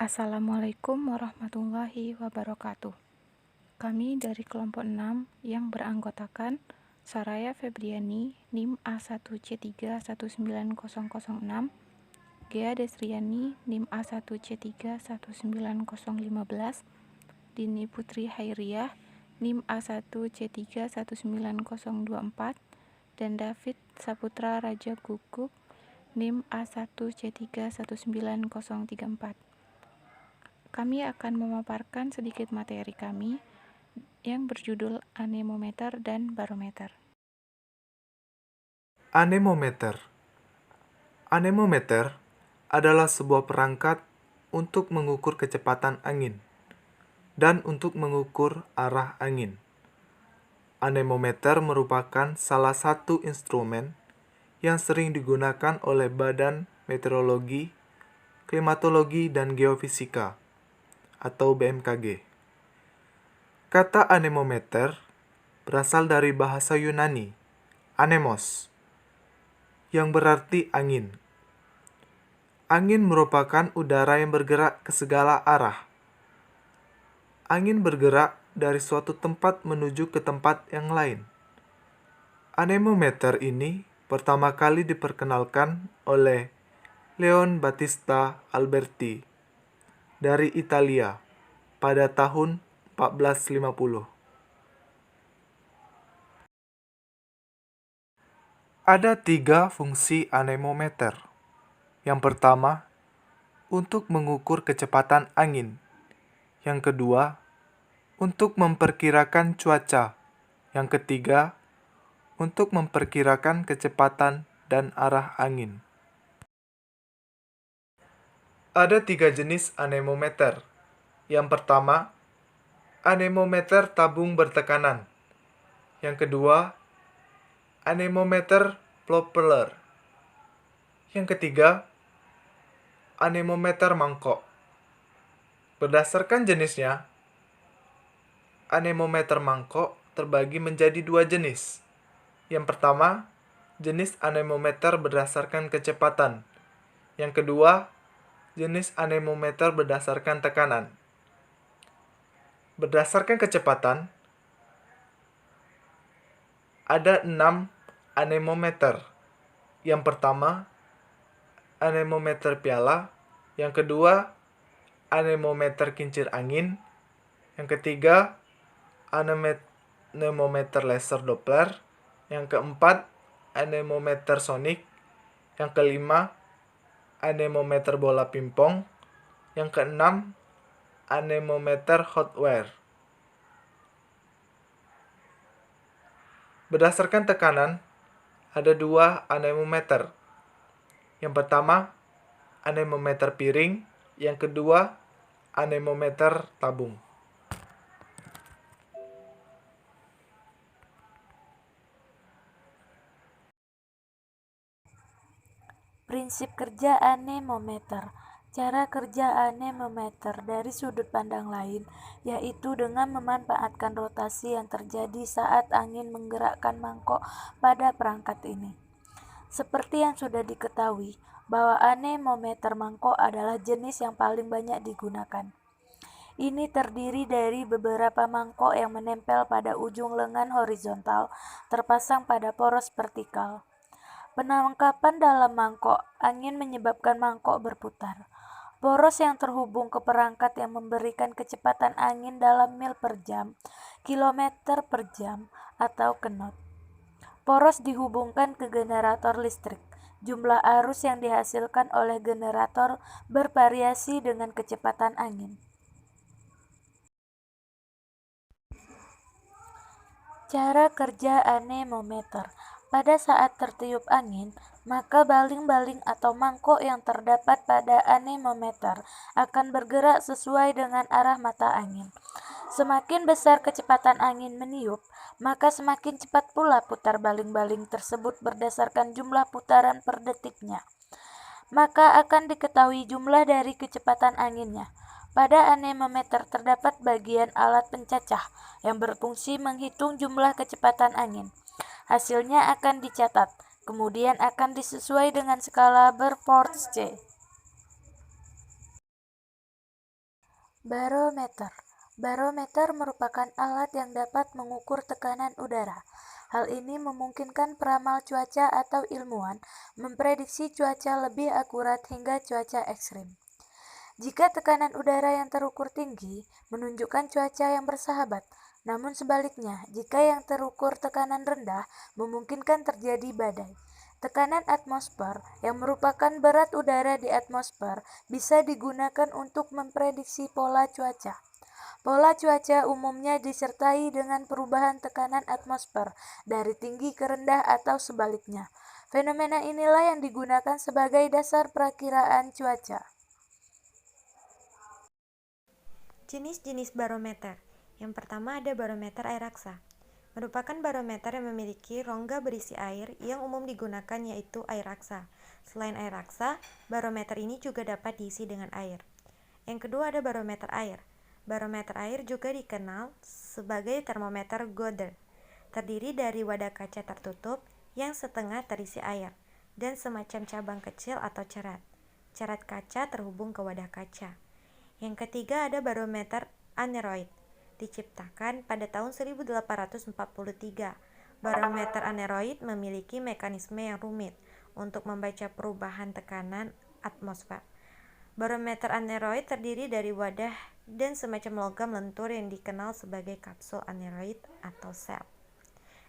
Assalamualaikum warahmatullahi wabarakatuh. Kami dari kelompok 6 yang beranggotakan Saraya Febriani, NIM A1C3 19006, Gea Desriani, NIM A1C3 19015, Dini Putri Hairiyah, NIM A1C3 19024, dan David Saputra Raja Guguk, NIM A1C3 19034. Kami akan memaparkan sedikit materi kami yang berjudul anemometer dan barometer. Anemometer. Anemometer adalah sebuah perangkat untuk mengukur kecepatan angin dan untuk mengukur arah angin. Anemometer merupakan salah satu instrumen yang sering digunakan oleh Badan Meteorologi, Klimatologi, dan Geofisika atau BMKG. Kata anemometer berasal dari bahasa Yunani, anemos, yang berarti angin. Angin merupakan udara yang bergerak ke segala arah. Angin bergerak dari suatu tempat menuju ke tempat yang lain. Anemometer ini pertama kali diperkenalkan oleh Leon Battista Alberti dari Italia pada tahun 1450. Ada 3 fungsi anemometer. Yang pertama, untuk mengukur kecepatan angin. Yang kedua, untuk memperkirakan cuaca. Yang ketiga, untuk memperkirakan kecepatan dan arah angin. Ada 3 jenis anemometer. Yang pertama, anemometer tabung bertekanan. Yang kedua, anemometer propeller. Yang ketiga, anemometer mangkok. Berdasarkan jenisnya, anemometer mangkok terbagi menjadi 2 jenis. Yang pertama, jenis anemometer berdasarkan kecepatan. Yang kedua, jenis anemometer berdasarkan tekanan. Berdasarkan kecepatan, ada 6 anemometer. Yang pertama, anemometer piala. Yang kedua, anemometer kincir angin. Yang ketiga, anemometer laser Doppler. Yang keempat, anemometer sonik. Yang kelima, anemometer bola pingpong. Yang keenam, anemometer hot wire. Berdasarkan tekanan, ada 2 anemometer. Yang pertama, anemometer piring. Yang kedua, anemometer tabung. Prinsip kerja anemometer. Cara kerja anemometer dari sudut pandang lain, yaitu dengan memanfaatkan rotasi yang terjadi saat angin menggerakkan mangkok pada perangkat ini. Seperti yang sudah diketahui, bahwa anemometer mangkok adalah jenis yang paling banyak digunakan. Ini terdiri dari beberapa mangkok yang menempel pada ujung lengan horizontal, terpasang pada poros vertikal. Penangkapan dalam mangkok angin menyebabkan mangkok berputar. Poros yang terhubung ke perangkat yang memberikan kecepatan angin dalam mil per jam, kilometer per jam, atau knot. Poros dihubungkan ke generator listrik. Jumlah arus yang dihasilkan oleh generator bervariasi dengan kecepatan angin. Cara kerja anemometer. Pada saat tertiup angin, maka baling-baling atau mangkok yang terdapat pada anemometer akan bergerak sesuai dengan arah mata angin. Semakin besar kecepatan angin meniup, maka semakin cepat pula putar baling-baling tersebut berdasarkan jumlah putaran per detiknya. Maka akan diketahui jumlah dari kecepatan anginnya. Pada anemometer terdapat bagian alat pencacah yang berfungsi menghitung jumlah kecepatan angin. Hasilnya akan dicatat, kemudian akan disesuai dengan skala Beaufort C. Barometer. Barometer merupakan alat yang dapat mengukur tekanan udara. Hal ini memungkinkan peramal cuaca atau ilmuwan memprediksi cuaca lebih akurat hingga cuaca ekstrim. Jika tekanan udara yang terukur tinggi, menunjukkan cuaca yang bersahabat. Namun sebaliknya, jika yang terukur tekanan rendah, memungkinkan terjadi badai. Tekanan atmosfer, yang merupakan berat udara di atmosfer, bisa digunakan untuk memprediksi pola cuaca. Pola cuaca umumnya disertai dengan perubahan tekanan atmosfer dari tinggi ke rendah atau sebaliknya. Fenomena inilah yang digunakan sebagai dasar perakiraan cuaca. Jenis-jenis barometer. Yang pertama ada barometer air raksa. Merupakan barometer yang memiliki rongga berisi air yang umum digunakan yaitu air raksa. Selain air raksa, barometer ini juga dapat diisi dengan air. Yang kedua ada barometer air. Barometer air juga dikenal sebagai termometer Goddard. Terdiri dari wadah kaca tertutup yang setengah terisi air dan semacam cabang kecil atau cerat. Cerat kaca terhubung ke wadah kaca. Yang ketiga ada barometer aneroid. Diciptakan pada tahun 1843. Barometer aneroid memiliki mekanisme yang rumit untuk membaca perubahan tekanan atmosfer. Barometer aneroid terdiri dari wadah dan semacam logam lentur yang dikenal sebagai kapsul aneroid atau sel.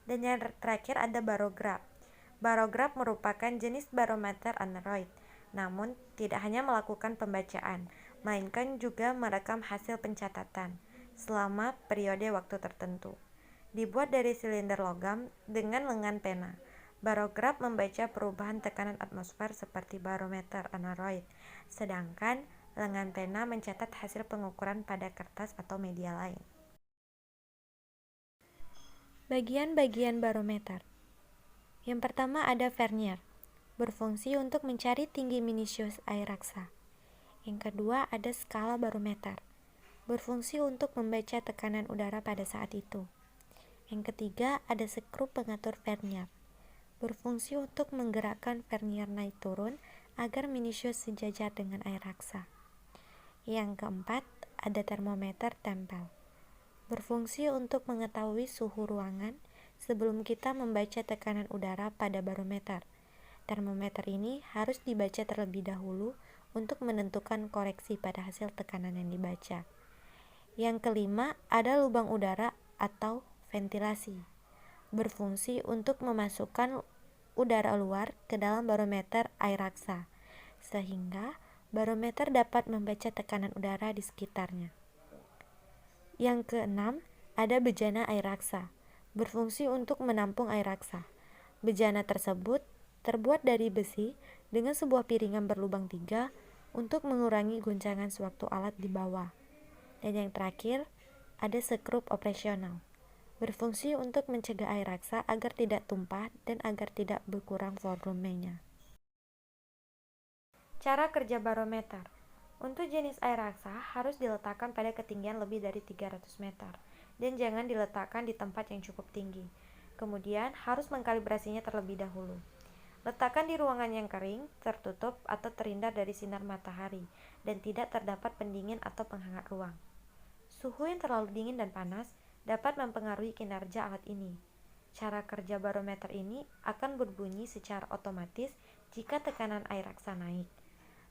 Dan yang terakhir ada barograf. Barograf merupakan jenis barometer aneroid, namun tidak hanya melakukan pembacaan, melainkan juga merekam hasil pencatatan selama periode waktu tertentu. Dibuat dari silinder logam dengan lengan pena. Barograf membaca perubahan tekanan atmosfer seperti barometer aneroid, sedangkan lengan pena mencatat hasil pengukuran pada kertas atau media lain. Bagian-bagian barometer. Yang pertama ada vernier, berfungsi untuk mencari tinggi minisius air raksa. Yang kedua ada skala barometer, berfungsi untuk membaca tekanan udara pada saat itu. Yang ketiga ada skrup pengatur vernier, berfungsi untuk menggerakkan vernier naik turun agar minisius sejajar dengan air raksa. Yang keempat ada termometer tempel, berfungsi untuk mengetahui suhu ruangan sebelum kita membaca tekanan udara pada barometer. Termometer ini harus dibaca terlebih dahulu untuk menentukan koreksi pada hasil tekanan yang dibaca. Yang kelima, ada lubang udara atau ventilasi, berfungsi untuk memasukkan udara luar ke dalam barometer air raksa, sehingga barometer dapat membaca tekanan udara di sekitarnya. Yang keenam, ada bejana air raksa, berfungsi untuk menampung air raksa. Bejana tersebut terbuat dari besi dengan sebuah piringan berlubang 3 untuk mengurangi guncangan sewaktu alat di bawah. Dan yang terakhir, ada skrup operasional, berfungsi untuk mencegah air raksa agar tidak tumpah dan agar tidak berkurang volumenya. Cara kerja barometer. Untuk jenis air raksa harus diletakkan pada ketinggian lebih dari 300 meter dan jangan diletakkan di tempat yang cukup tinggi. Kemudian harus mengkalibrasinya terlebih dahulu. Letakkan di ruangan yang kering, tertutup atau terhindar dari sinar matahari dan tidak terdapat pendingin atau penghangat ruang. Suhu yang terlalu dingin dan panas dapat mempengaruhi kinerja alat ini. Cara kerja barometer ini akan berbunyi secara otomatis jika tekanan air raksa naik.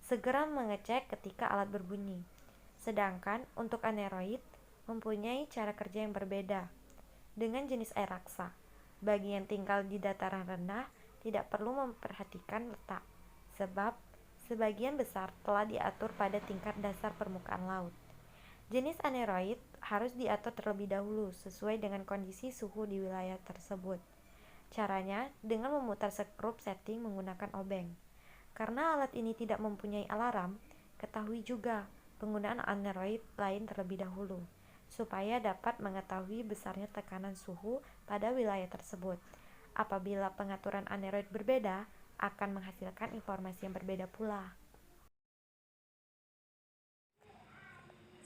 Segera mengecek ketika alat berbunyi. Sedangkan untuk aneroid mempunyai cara kerja yang berbeda. Dengan jenis air raksa, bagi yang tinggal di dataran rendah tidak perlu memperhatikan letak, sebab sebagian besar telah diatur pada tingkat dasar permukaan laut. Jenis aneroid harus diatur terlebih dahulu sesuai dengan kondisi suhu di wilayah tersebut. Caranya dengan memutar skrup setting menggunakan obeng. Karena alat ini tidak mempunyai alarm, ketahui juga penggunaan aneroid lain terlebih dahulu, supaya dapat mengetahui besarnya tekanan suhu pada wilayah tersebut. Apabila pengaturan aneroid berbeda, akan menghasilkan informasi yang berbeda pula.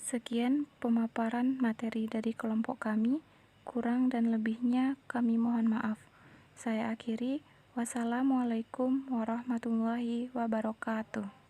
Sekian pemaparan materi dari kelompok kami. Kurang dan lebihnya kami mohon maaf. Saya akhiri. Wassalamualaikum warahmatullahi wabarakatuh.